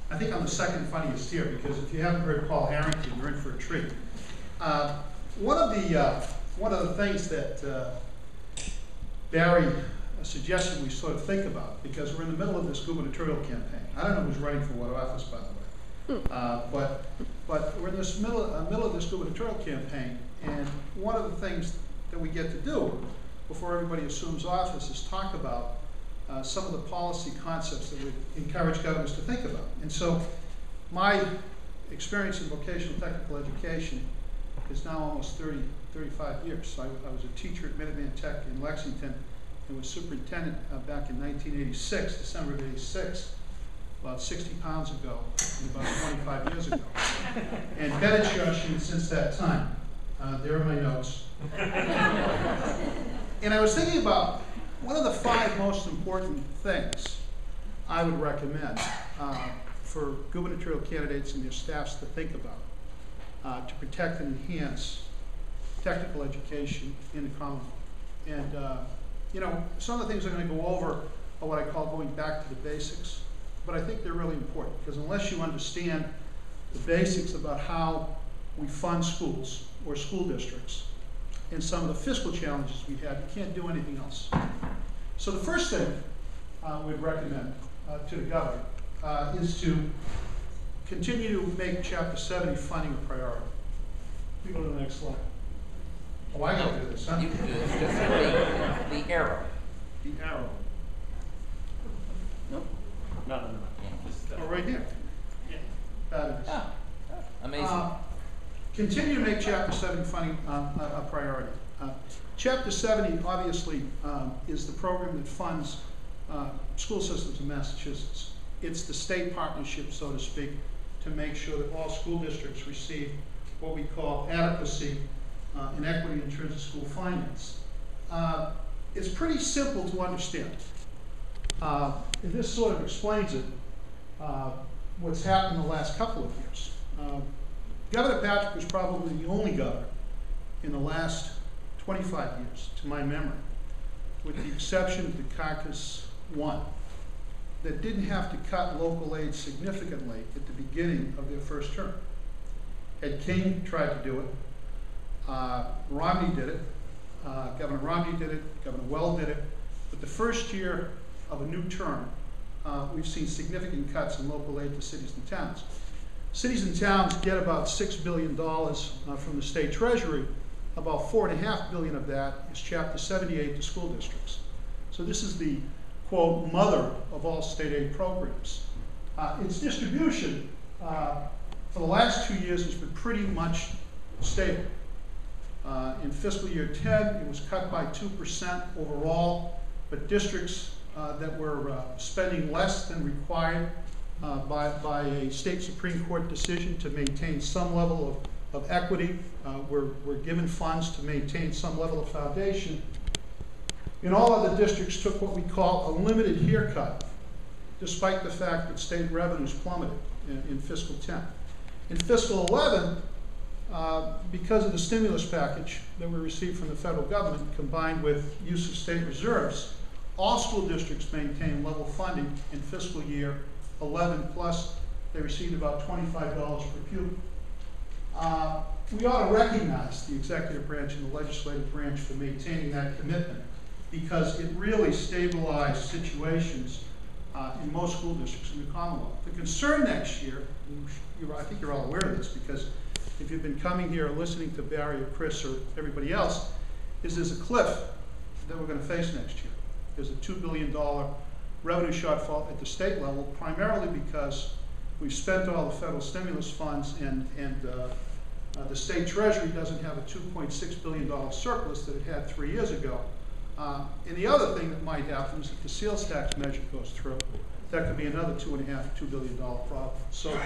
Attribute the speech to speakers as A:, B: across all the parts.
A: I think I'm the second funniest here, because if you haven't heard Paul Harrington, you're in for a treat. One of the things that Barry suggested we sort of think about, because we're in the middle of this gubernatorial campaign. I don't know who's running for what office, by the way. But we're in this middle of this gubernatorial campaign, and one of the things that we get to do before everybody assumes office is talk about some of the policy concepts that we encourage governors to think about. And so my experience in vocational technical education is now almost 35 years. So I was a teacher at Minuteman Tech in Lexington and was superintendent back in 1986, December of '86, about 60 pounds ago, about 25 years ago. And been at Shawshing since that time. There are my notes. And I was thinking about one of the 5 most important things I would recommend for gubernatorial candidates and their staffs to think about to protect and enhance technical education in the Commonwealth. And you know, some of the things I'm going to go over are what I call going back to the basics, but I think they're really important, because unless you understand the basics about how we fund schools or school districts and some of the fiscal challenges we have, you can't do anything else. So the first thing we'd recommend to the governor is to continue to make Chapter 70 funding a priority. We go to the next slide. Oh, I gotta do this, huh?
B: You can do this. Just the arrow.
A: The arrow.
B: Nope.
C: No.
A: Oh, right here.
C: Yeah.
A: Fabulous.
B: Oh, amazing.
A: Continue to make Chapter 70 funding a priority. Chapter 70 obviously is the program that funds school systems in Massachusetts. It's the state partnership, so to speak, to make sure that all school districts receive what we call adequacy and equity in terms of school finance. It's pretty simple to understand. And this sort of explains it, what's happened in the last couple of years. Governor Patrick was probably the only governor in the last 25 years, to my memory, with the exception of Dukakis I, that didn't have to cut local aid significantly at the beginning of their first term. Ed King tried to do it. Romney did it. Governor Romney did it. Governor Well did it. But the first year of a new term, we've seen significant cuts in local aid to cities and towns. Cities and towns get about $6 billion from the state treasury. About $4.5 billion of that is Chapter 78 to school districts. So this is the, quote, mother of all state aid programs. Its distribution for the last 2 years has been pretty much stable. In fiscal year 10, it was cut by 2% overall, but districts that were spending less than required by a state Supreme Court decision to maintain some level of equity were given funds to maintain some level of foundation. And all other districts took what we call a limited haircut, despite the fact that state revenues plummeted in fiscal 10. In fiscal 11, because of the stimulus package that we received from the federal government, combined with use of state reserves, all school districts maintained level funding in fiscal year 11, plus they received about $25 per pupil. We ought to recognize the executive branch and the legislative branch for maintaining that commitment, because it really stabilized situations in most school districts in the Commonwealth. The concern next year, I think you're all aware of this, because if you've been coming here or listening to Barry or Chris or everybody else, is there's a cliff that we're going to face next year. There's a $2 billion revenue shortfall at the state level, primarily because we've spent all the federal stimulus funds and the state treasury doesn't have a $2.6 billion surplus that it had 3 years ago. And the other thing that might happen is if the sales tax measure goes through, that could be another $2 billion problem. So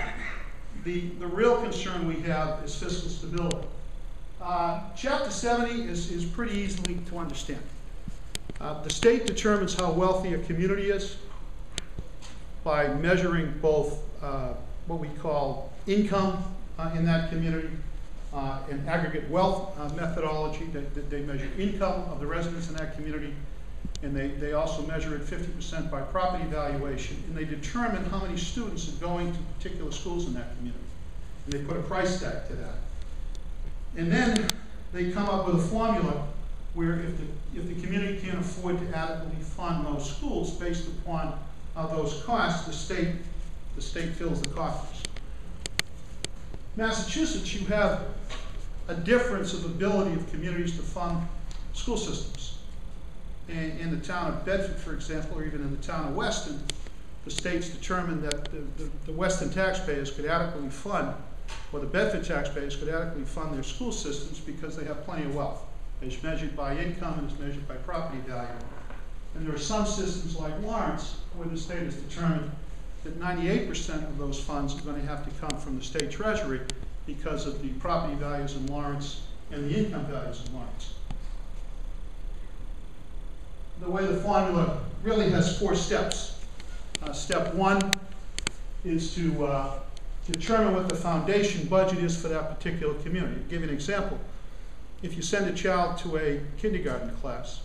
A: the real concern we have is fiscal stability. Chapter 70 is pretty easily to understand. The state determines how wealthy a community is by measuring both what we call income in that community, an aggregate wealth methodology that they measure income of the residents in that community, And they also measure it 50% by property valuation, and they determine how many students are going to particular schools in that community. And they put a price tag to that. And then they come up with a formula where if the community can't afford to adequately fund those schools based upon those costs, the state fills the coffers. Massachusetts, you have a difference of ability of communities to fund school systems. In the town of Bedford, for example, or even in the town of Weston, the states determined that the Weston taxpayers could adequately fund, or the Bedford taxpayers could adequately fund their school systems because they have plenty of wealth. It's measured by income and it's measured by property value. And there are some systems like Lawrence where the state has determined that 98% of those funds are going to have to come from the state treasury because of the property values in Lawrence and the income values in Lawrence. The way the formula really has 4 steps. Step 1 is to determine what the foundation budget is for that particular community. I'll give you an example. If you send a child to a kindergarten class,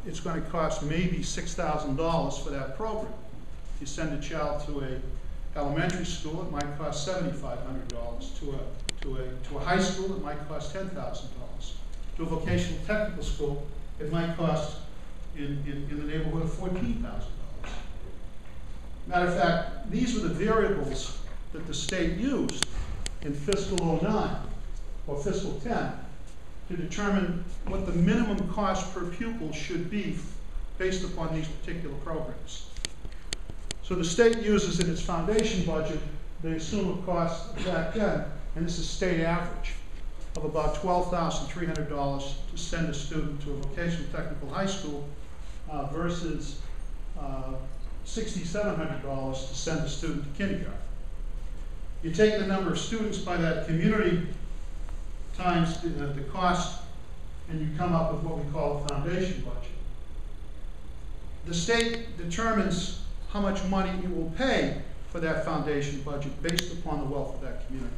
A: it's going to cost maybe $6,000 for that program. If you send a child to a elementary school, it might cost $7,500. To a high school, it might cost $10,000. To a vocational technical school, it might cost in the neighborhood of $14,000. Matter of fact, these were the variables that the state used in fiscal 09 or fiscal 10 to determine what the minimum cost per pupil should be based upon these particular programs. So the state uses in its foundation budget, they assume a cost back then, and this is state average, of about $12,300 to send a student to a vocational technical high school versus $6,700 to send a student to kindergarten. You take the number of students by that community times the cost, and you come up with what we call a foundation budget. The state determines how much money it will pay for that foundation budget based upon the wealth of that community.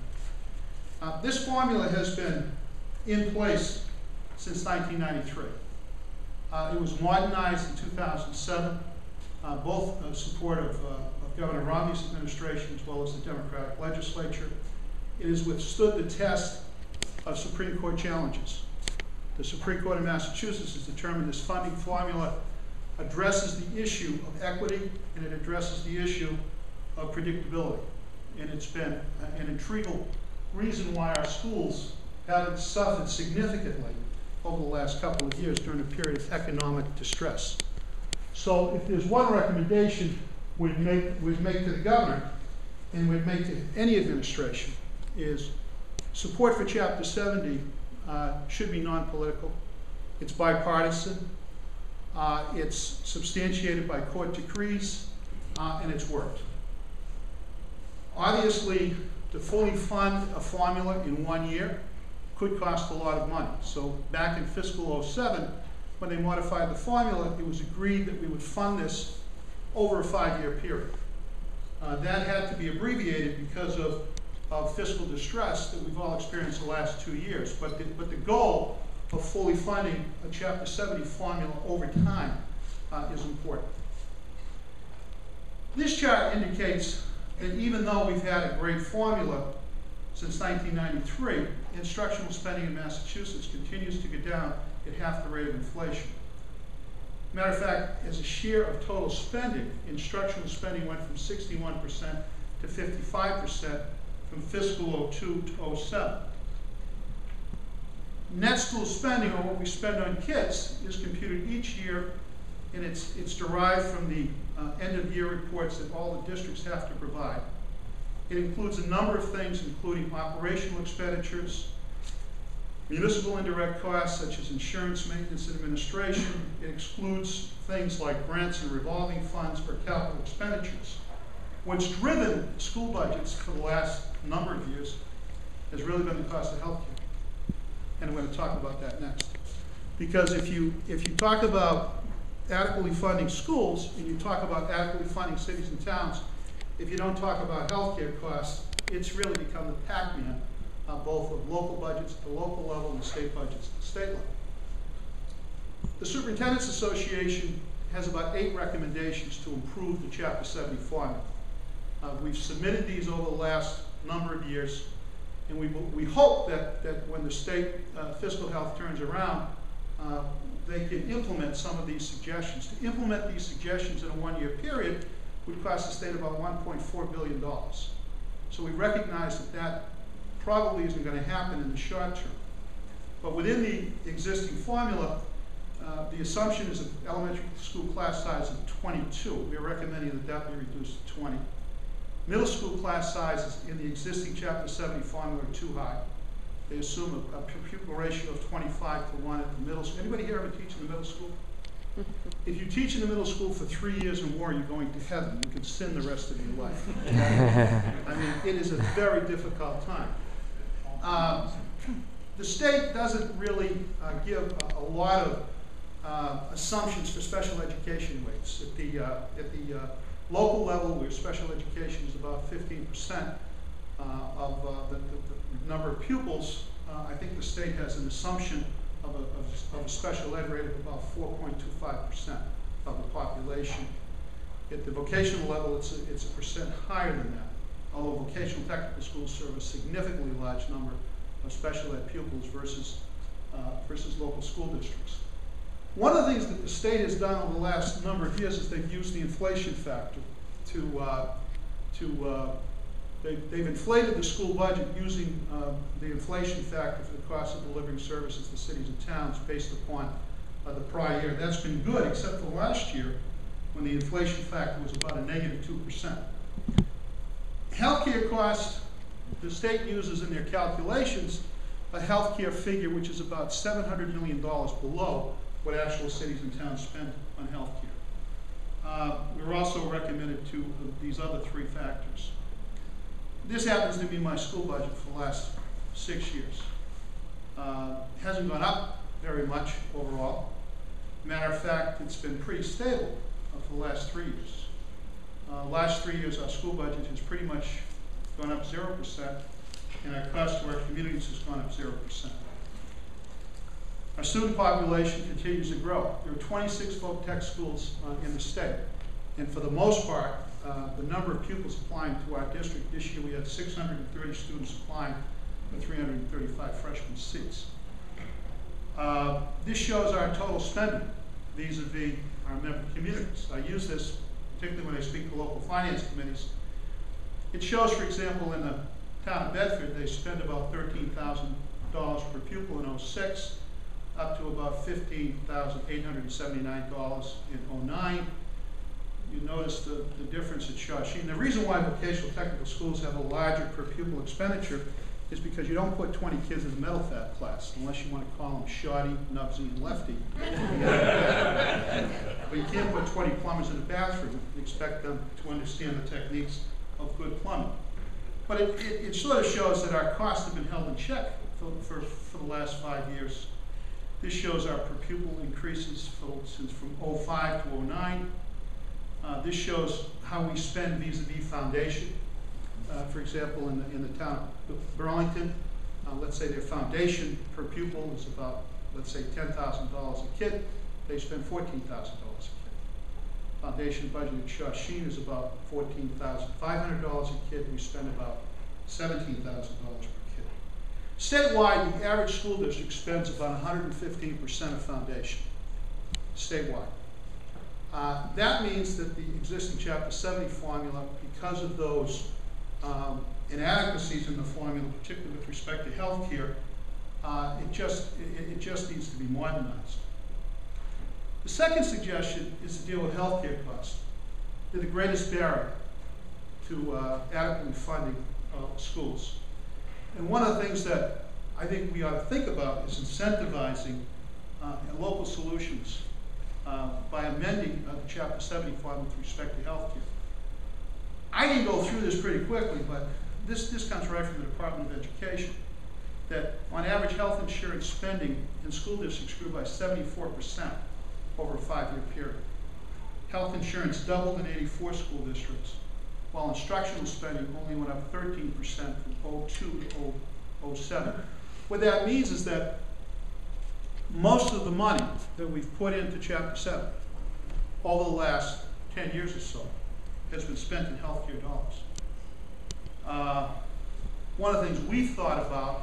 A: This formula has been in place since 1993. It was modernized in 2007, both in support of Governor Romney's administration as well as the Democratic legislature. It has withstood the test of Supreme Court challenges. The Supreme Court of Massachusetts has determined this funding formula addresses the issue of equity and it addresses the issue of predictability. And it's been an integral reason why our schools haven't suffered significantly over the last couple of years during a period of economic distress. So if there's one recommendation we'd make to the governor and we'd make to any administration is support for Chapter 70 should be non-political. It's bipartisan. It's substantiated by court decrees, and it's worked. Obviously, to fully fund a formula in 1 year could cost a lot of money. So back in fiscal 07, when they modified the formula, it was agreed that we would fund this over a 5-year period. That had to be abbreviated because of fiscal distress that we've all experienced the last 2 years. But the goal of fully funding a Chapter 70 formula over time is important. This chart indicates that even though we've had a great formula since 1993, instructional spending in Massachusetts continues to go down at half the rate of inflation. Matter of fact, as a share of total spending, instructional spending went from 61% to 55% from fiscal 02 to 07. Net school spending, or what we spend on kids, is computed each year, and it's derived from the end-of-year reports that all the districts have to provide. It includes a number of things, including operational expenditures, municipal indirect costs such as insurance, maintenance, and administration. It excludes things like grants and revolving funds or capital expenditures. What's driven school budgets for the last number of years has really been the cost of health care. And I'm going to talk about that next. Because if you talk about adequately funding schools and you talk about adequately funding cities and towns, if you don't talk about health care costs, it's really become the Pac-Man, both of local budgets at the local level and state budgets at the state level. The Superintendent's Association has about 8 recommendations to improve the Chapter 70 formula. We've submitted these over the last number of years, and we hope that when the state fiscal health turns around, they can implement some of these suggestions. To implement these suggestions in a 1-year period would cost the state about $1.4 billion. So we recognize that that probably isn't going to happen in the short term. But within the existing formula, the assumption is an elementary school class size of 22. We're recommending that that be reduced to 20. Middle school class sizes in the existing Chapter 70 formula are too high. They assume a pupil ratio of 25:1 at the middle school. Anybody here ever teach in the middle school? If you teach in the middle school for 3 years or more, you're going to heaven. You can sin the rest of your life. I mean, it is a very difficult time. The state doesn't really give a lot of assumptions for special education rates. At the local level, where special education is about 15% of the number of pupils, I think the state has an assumption of a special ed rate of about 4.25% of the population. At the vocational level, it's a percent higher than that, although vocational technical schools serve a significantly large number of special ed pupils versus local school districts. One of the things that the state has done over the last number of years is they've used the inflation factor they've inflated the school budget using the inflation factor for the cost of delivering services to cities and towns based upon the prior year. That's been good, except for last year when the inflation factor was about a -2%. Healthcare costs, the state uses in their calculations a healthcare figure which is about $700 million below what actual cities and towns spend on healthcare. We're also recommended to these other 3 factors. This happens to be my school budget for the last 6 years. Hasn't gone up very much overall. Matter of fact, it's been pretty stable for the last 3 years. Last 3 years, our school budget has pretty much gone up 0%, and our cost to our communities has gone up 0%. Our student population continues to grow. There are 26 folk tech schools in the state, and for the most part, the number of pupils applying to our district this year, we had 630 students applying for 335 freshman seats. This shows our total spending vis-a-vis our member communities. I use this particularly when I speak to local finance committees. It shows, for example, in the town of Bedford, they spend about $13,000 per pupil in 06, up to about $15,879 in 09. You notice the difference at Shawshene. The reason why vocational technical schools have a larger per pupil expenditure is because you don't put 20 kids in the metal fab class, unless you want to call them Shawty, Nubsy, and Lefty. But you can't put 20 plumbers in a bathroom and expect them to understand the techniques of good plumbing. But it sort of shows that our costs have been held in check for the last 5 years. This shows our per pupil increases since from 05 to 09. This shows how we spend vis-a-vis foundation. For example, in the town of Burlington, let's say their foundation per pupil is about, let's say, $10,000 a kid. They spend $14,000 a kid. Foundation budget at Shawshene is about $14,500 a kid. We spend about $17,000 per kid. Statewide, the average school district spends about 115% of foundation, statewide. That means that the existing Chapter 70 formula, because of those inadequacies in the formula, particularly with respect to health care, it just needs to be modernized. The second suggestion is to deal with health care costs. They're the greatest barrier to adequately funding schools. And one of the things that I think we ought to think about is incentivizing local solutions by amending the Chapter 70 formula with respect to health care. I can go through this pretty quickly, but this comes right from the Department of Education, that on average health insurance spending in school districts grew by 74% over a 5-year period. Health insurance doubled in 84 school districts, while instructional spending only went up 13% from 02 to 07. What that means is that Most of the money that we've put into Chapter 7 over the last 10 years or so has been spent in healthcare dollars. One of the things we've thought about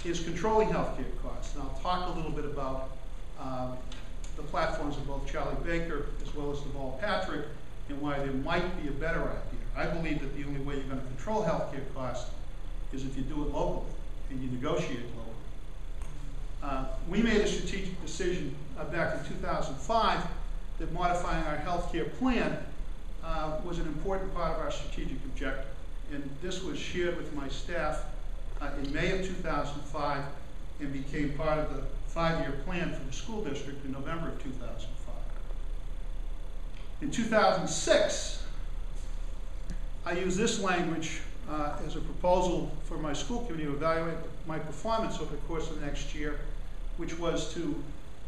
A: is controlling healthcare costs. And I'll talk a little bit about the platforms of both Charlie Baker as well as Deval Patrick and why there might be a better idea. I believe that the only way you're going to control healthcare costs is if you do it locally and you negotiate locally. We made a strategic decision back in 2005 that modifying our healthcare plan was an important part of our strategic objective. And this was shared with my staff in May of 2005 and became part of the 5-year plan for the school district in November of 2005. In 2006, I used this language as a proposal for my school committee to evaluate my performance over the course of the next year, which was to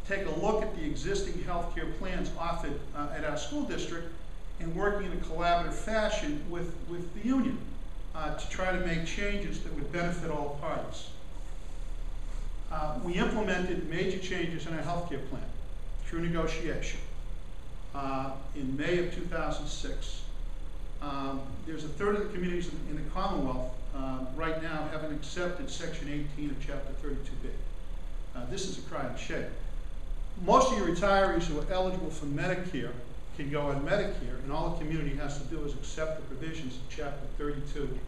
A: take a look at the existing healthcare plans offered at our school district and working in a collaborative fashion with the union to try to make changes that would benefit all parties. We implemented major changes in our healthcare plan through negotiation in May of 2006. There's a third of the communities in the Commonwealth right now haven't accepted Section 18 of Chapter 32B. This is a crying shame. Most of your retirees who are eligible for Medicare can go on Medicare, and all the community has to do is accept the provisions of Chapter 32,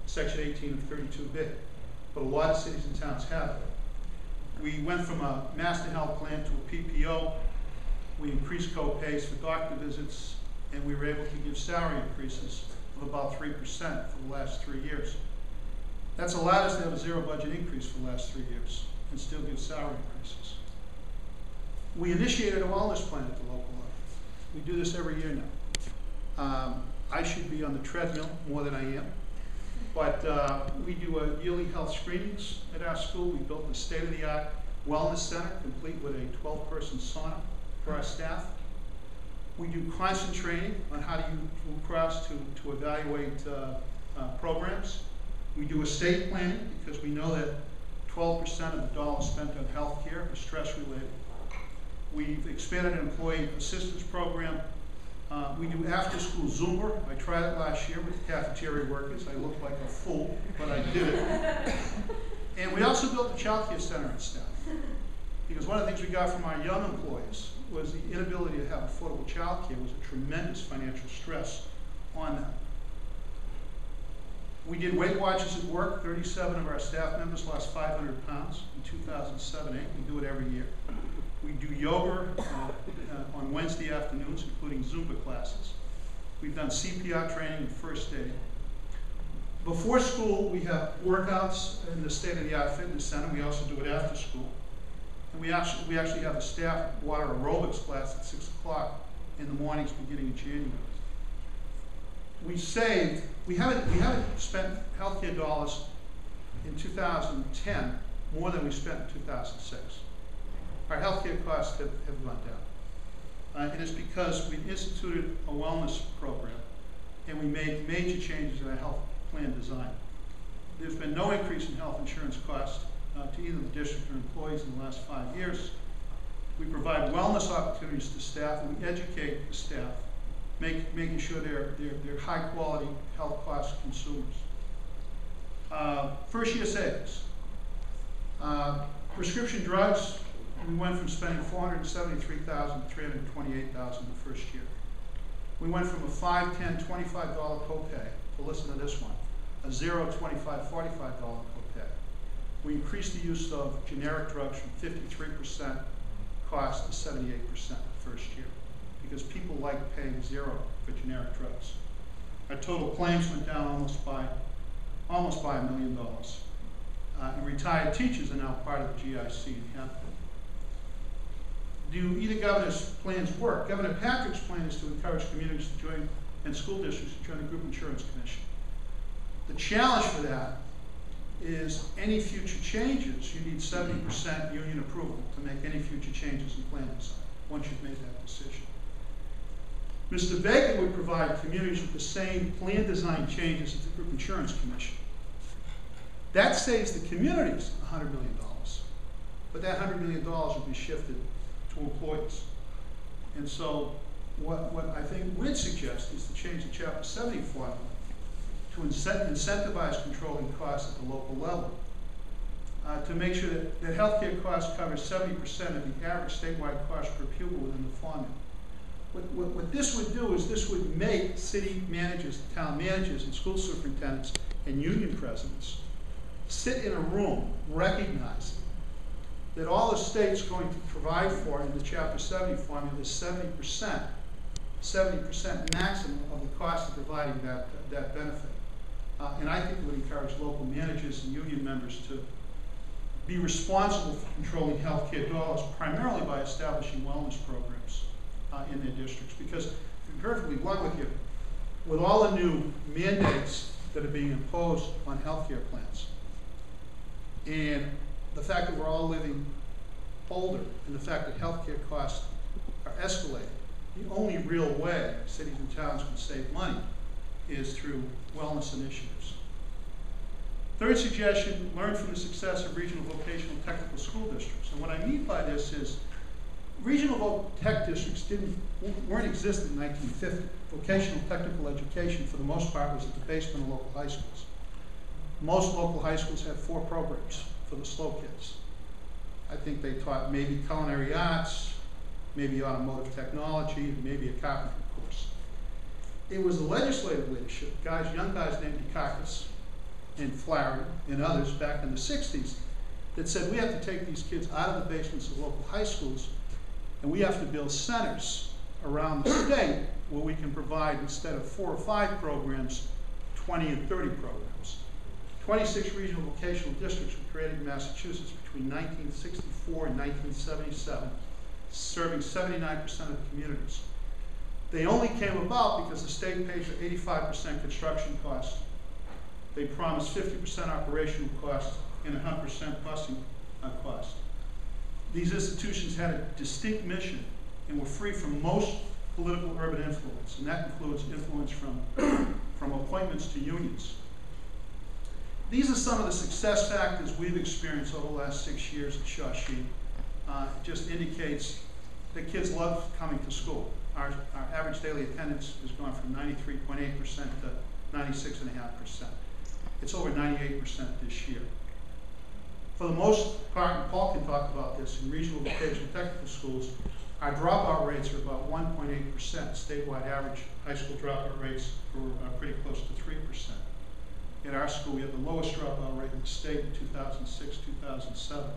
A: Section 18 of 32B. But a lot of cities and towns have it. We went from a master health plan to a PPO. We increased co-pays for doctor visits, and we were able to give salary increases of about 3% for the last 3 years. That's allowed us to have a zero budget increase for the last 3 years and still give salary increases. We initiated a wellness plan at the local level. We do this every year now. I should be on the treadmill more than I am, but we do yearly health screenings at our school. We built a state-of-the-art wellness center complete with a 12-person sauna for our staff. We do constant training on how to use Blue Cross to evaluate programs. We do estate planning because we know that 12% of the dollars spent on health care is stress-related. We've expanded an employee assistance program. We do after-school Zumba. I tried it last year with the cafeteria workers. I looked like a fool, but I did it. And we also built a child care center at staff. Because one of the things we got from our young employees was the inability to have affordable child care was a tremendous financial stress on them. We did Weight Watchers at work. 37 of our staff members lost 500 pounds in 2007-8. We do it every year. We do yoga on Wednesday afternoons, including Zumba classes. We've done CPR training and first aid. Before school, we have workouts in the state-of-the-art fitness center. We also do it after school. And we actually have a staff water aerobics class at 6 o'clock in the mornings beginning in January. We haven't spent healthcare dollars in 2010 more than we spent in 2006. Our healthcare costs have gone down. And it's because we instituted a wellness program and we made major changes in our health plan design. There's been no increase in health insurance costs to either the district or employees in the last 5 years. We provide wellness opportunities to staff and we educate the staff, making sure they're high quality health cost consumers. First year savings. Prescription drugs, we went from spending $473,000 to $328,000 the first year. We went from a $5, $10, $25 copay to listen to this one, a $0, $25, $45 copay. We increased the use of generic drugs from 53% cost to 78% the first year because people like paying zero for generic drugs. Our total claims went down almost by $1 million. And retired teachers are now part of the GIC in Hampton. Do either governor's plans work? Governor Patrick's plan is to encourage communities to join and school districts to join the Group Insurance Commission. The challenge for that is any future changes, you need 70% union approval to make any future changes in plan design once you've made that decision. Mr. Baker would provide communities with the same plan design changes as the Group Insurance Commission. That saves the communities $100 million. but that $100 million will be shifted to employees. And so what I think we'd suggest is to change the Chapter 70 formula to incentivize controlling costs at the local level, to make sure that healthcare costs cover 70% of the average statewide cost per pupil within the formula. What this would do is this would make city managers, town managers, and school superintendents and union presidents sit in a room recognizing that all the state's going to provide for in the Chapter 70 formula is 70% maximum of the cost of providing that benefit. And I think it would encourage local managers and union members to be responsible for controlling healthcare dollars, primarily by establishing wellness programs in their districts. Because, to be perfectly blunt with you, with all the new mandates that are being imposed on healthcare plans, and the fact that we're all living older, and the fact that healthcare costs are escalating, the only real way cities and towns can save money is through wellness initiatives. Third suggestion, learn from the success of regional vocational technical school districts. And what I mean by this is regional tech districts weren't existent in 1950. Vocational technical education, for the most part, was at the basement of local high schools. Most local high schools had 4 programs for the slow kids. I think they taught maybe culinary arts, maybe automotive technology, maybe a carpentry course. It was the legislative leadership, young guys named Dukakis and Flaherty and others back in the 60s, that said we have to take these kids out of the basements of local high schools, and we have to build centers around the state where we can provide, instead of 4 or 5 programs, 20 and 30 programs. 26 regional vocational districts were created in Massachusetts between 1964 and 1977, serving 79% of the communities. They only came about because the state paid for 85% construction costs. They promised 50% operational costs and 100% busing cost. These institutions had a distinct mission and were free from most political urban influence, and that includes influence from appointments to unions. These are some of the success factors we've experienced over the last 6 years at Shawsheen. It just indicates that kids love coming to school. Our average daily attendance has gone from 93.8% to 96.5%. It's over 98% this year. For the most part, and Paul can talk about this, in regional vocational technical schools, our dropout rates are about 1.8%. Statewide average high school dropout rates are pretty close to 3%. At our school, we had the lowest dropout rate in the state in 2006, 2007.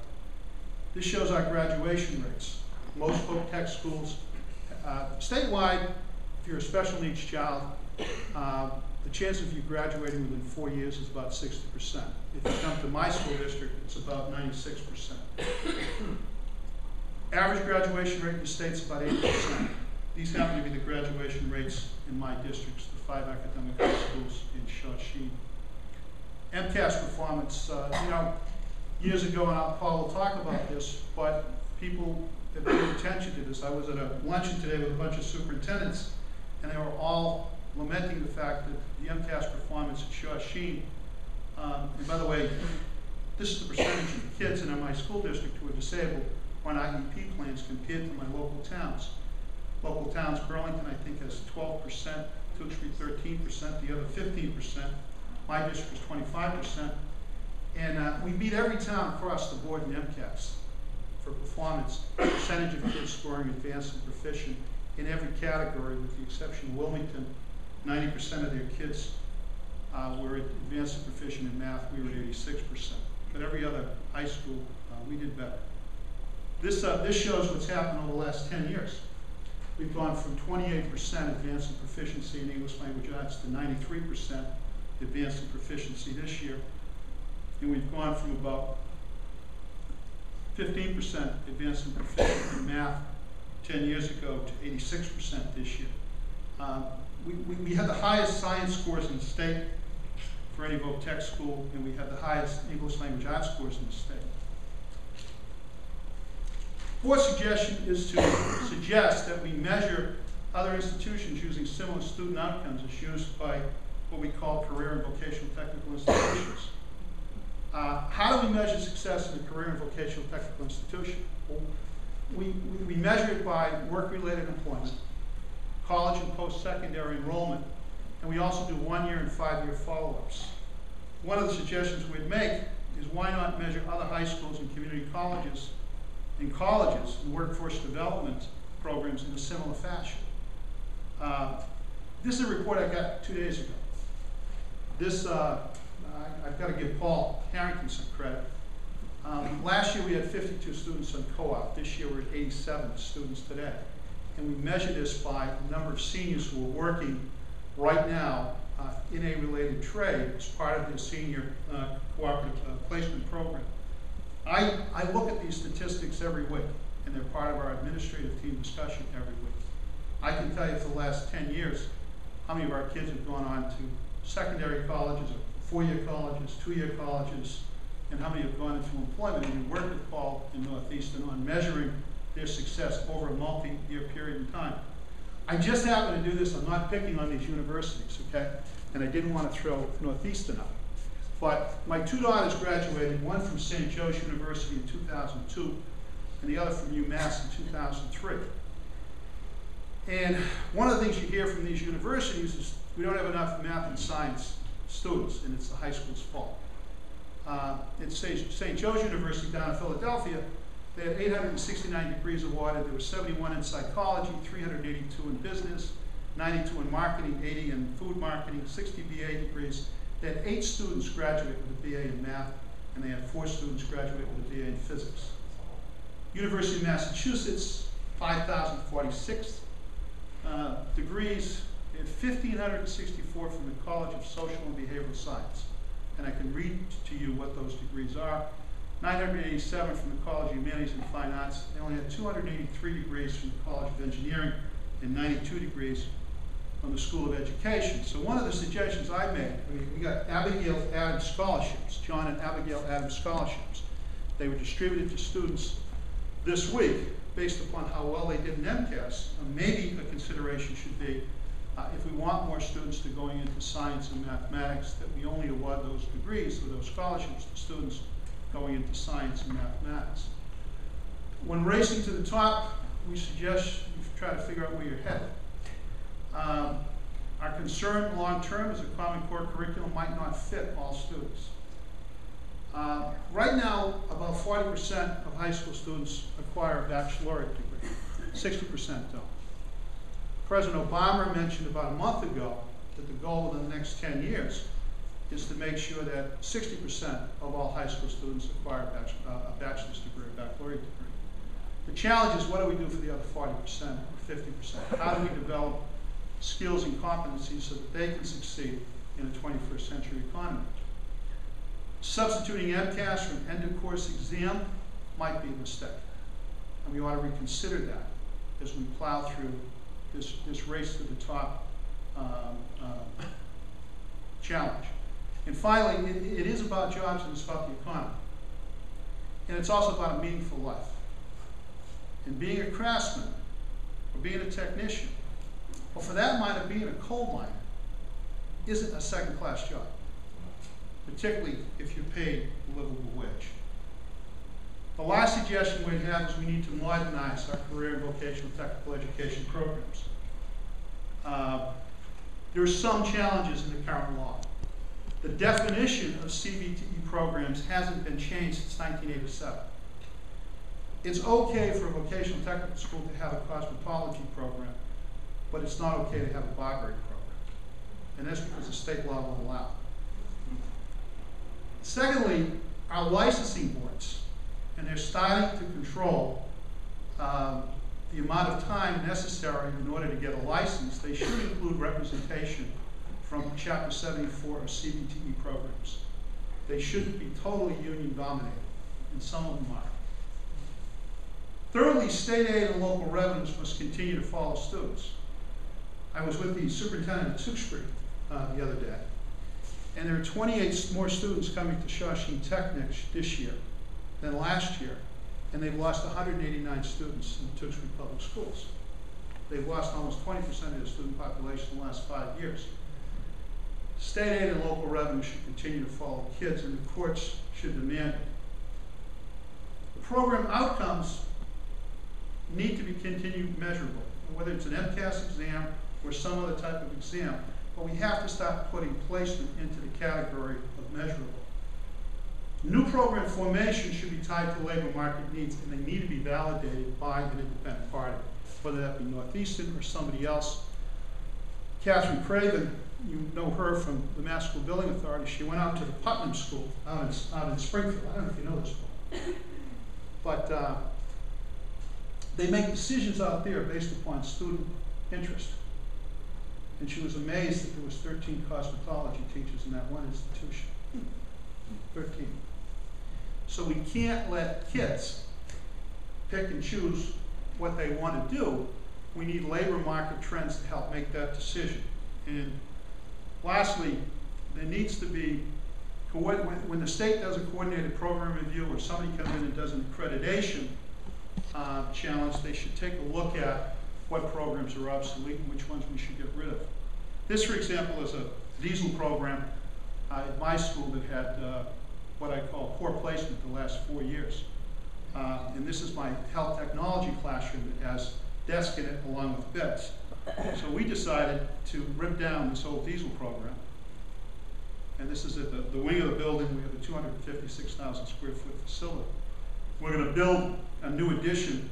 A: This shows our graduation rates. Most voc tech schools, statewide, if you're a special needs child, the chance of you graduating within 4 years is about 60%. If you come to my school district, it's about 96%. Average graduation rate in the state is about 80%. These happen to be the graduation rates in my districts, the 5 academic high schools in Shawsheen. MCAS performance, years ago, and Paul will talk about this, but people have paid attention to this. I was at a luncheon today with a bunch of superintendents, and they were all lamenting the fact that the MCAS performance at Shawsheen, and by the way, this is the percentage of kids in my school district who are disabled on IEP plans compared to my local towns. Local towns, Burlington, I think, has 12%, Tewksbury 13%, the other 15%. My district is 25%. And we beat every town across the board in MCAS for performance, percentage of kids scoring advanced and proficient in every category, with the exception of Wilmington. 90% of their kids were advanced and proficient in math. We were at 86%. But every other high school, we did better. This shows what's happened over the last 10 years. We've gone from 28% advanced in proficiency in English language arts to 93% advanced in proficiency this year. And we've gone from about 15% advanced in proficiency in math 10 years ago to 86% this year. We had the highest science scores in the state for any voc tech school, and we had the highest English language arts scores in the state. Fourth suggestion is to suggest that we measure other institutions using similar student outcomes as used by what we call career and vocational technical institutions. How do we measure success in a career and vocational technical institution? Well, we measure it by work-related employment, college and post-secondary enrollment, and we also do 1-year and 5-year follow-ups. One of the suggestions we'd make is why not measure other high schools and community colleges and workforce development programs in a similar fashion. This is a report I got 2 days ago. This, I've got to give Paul Harrington some credit. Last year we had 52 students on co-op. This year we're at 87 students today. And we measure this by the number of seniors who are working right now in a related trade as part of the senior cooperative placement program. I look at these statistics every week, and they're part of our administrative team discussion every week. I can tell you for the last 10 years how many of our kids have gone on to secondary colleges, or 4-year colleges, 2-year colleges, and how many have gone into employment. And we work with Paul in Northeastern on measuring their success over a multi-year period of time. I just happen to do this. I'm not picking on these universities, okay? And I didn't want to throw Northeastern out. But my 2 daughters graduated, one from St. Joe's University in 2002, and the other from UMass in 2003. And one of the things you hear from these universities is we don't have enough math and science students, and it's the high school's fault. At St. Joe's University down in Philadelphia, they had 869 degrees awarded. There were 71 in psychology, 382 in business, 92 in marketing, 80 in food marketing, 60 BA degrees. They had 8 students graduate with a BA in math, and they had 4 students graduate with a BA in physics. University of Massachusetts, 5,046 degrees. They had 1,564 from the College of Social and Behavioral Science. And I can read to you what those degrees are. 987 from the College of Humanities and Fine Arts. They only had 283 degrees from the College of Engineering and 92 degrees from the School of Education. So one of the suggestions I made, we got Abigail Adams scholarships, John and Abigail Adams scholarships. They were distributed to students this week based upon how well they did in MCAS. Maybe a consideration should be, if we want more students to going into science and mathematics, that we only award those degrees or those scholarships to students going into science and mathematics. When racing to the top, we suggest you try to figure out where you're headed. Our concern long term is a Common Core curriculum might not fit all students. Right now, about 40% of high school students acquire a baccalaureate degree. 60% don't. President Obama mentioned about a month ago that the goal within the next 10 years is to make sure that 60% of all high school students acquire a bachelor's degree, a baccalaureate degree. The challenge is, what do we do for the other 40% or 50%? How do we develop skills and competencies so that they can succeed in a 21st century economy? Substituting MCAS for an end-of-course exam might be a mistake, and we ought to reconsider that as we plow through this race to the top challenge. And finally, it is about jobs and it's about the economy. And it's also about a meaningful life. And being a craftsman, or being a technician, or for that matter, being a coal miner, isn't a second-class job, particularly if you're paid a livable wage. The last suggestion we have is we need to modernize our career and vocational technical education programs. There are some challenges in the current law. The definition of CVTE programs hasn't been changed since 1987. It's okay for a vocational technical school to have a cosmetology program, but it's not okay to have a barbering program. And that's because the state law won't allow it. Secondly, our licensing boards, and they're starting to control the amount of time necessary in order to get a license. They should include representation from Chapter 74 of CVTE programs. They shouldn't be totally union dominated, and some of them are. Thirdly, state aid and local revenues must continue to follow students. I was with the superintendent at Tewksbury the other day, and there are 28 more students coming to Shawshene Tech this year than last year, and they've lost 189 students in Tewksbury Public Schools. They've lost almost 20% of their student population in the last 5 years. State aid and local revenue should continue to follow kids, and the courts should demand it. The program outcomes need to be continued measurable, whether it's an MCAS exam or some other type of exam, but we have to start putting placement into the category of measurable. New program formation should be tied to labor market needs, and they need to be validated by an independent party, whether that be Northeastern or somebody else. Catherine Craven, you know her from the Mass School Building Authority. She went out to the Putnam School out in Springfield. I don't know if you know this one. But they make decisions out there based upon student interest. And she was amazed that there was 13 cosmetology teachers in that one institution. 13. So we can't let kids pick and choose what they want to do. We need labor market trends to help make that decision. And lastly, there needs to be, when the state does a coordinated program review or somebody comes in and does an accreditation challenge, they should take a look at what programs are obsolete and which ones we should get rid of. This, for example, is a diesel program at my school that had what I call poor placement the last 4 years. And this is my health technology classroom that has desks in it along with beds. So we decided to rip down this whole diesel program. And this is at the wing of the building. We have a 256,000 square foot facility. We're going to build a new addition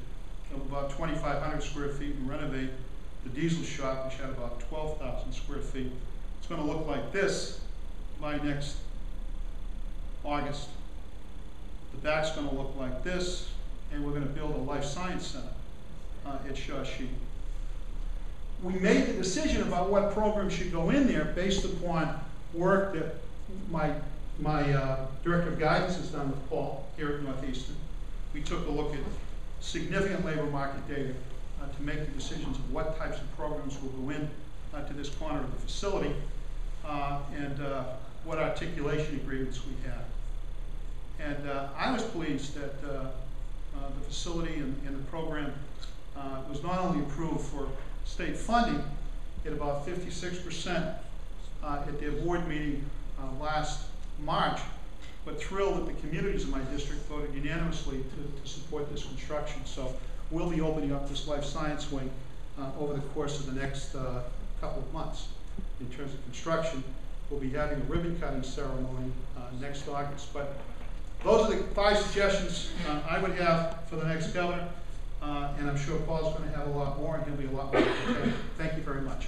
A: of about 2,500 square feet and renovate the diesel shop, which had about 12,000 square feet. It's going to look like this by next August. The back's going to look like this, and we're going to build a life science center at Shawshee. We made the decision about what program should go in there based upon work that my director of guidance has done with Paul here at Northeastern. We took a look at significant labor market data to make the decisions of what types of programs will go in to this corner of the facility and what articulation agreements we have. And I was pleased that the facility and the program was not only approved for state funding at about 56% at their board meeting last March, but thrilled that the communities in my district voted unanimously to support this construction. So we'll be opening up this life science wing over the course of the next couple of months. In terms of construction, we'll be having a ribbon cutting ceremony next August. But those are the 5 suggestions I would have for the next governor. And I'm sure Paul's going to have a lot more, and he'll be a lot more prepared. Thank you very much.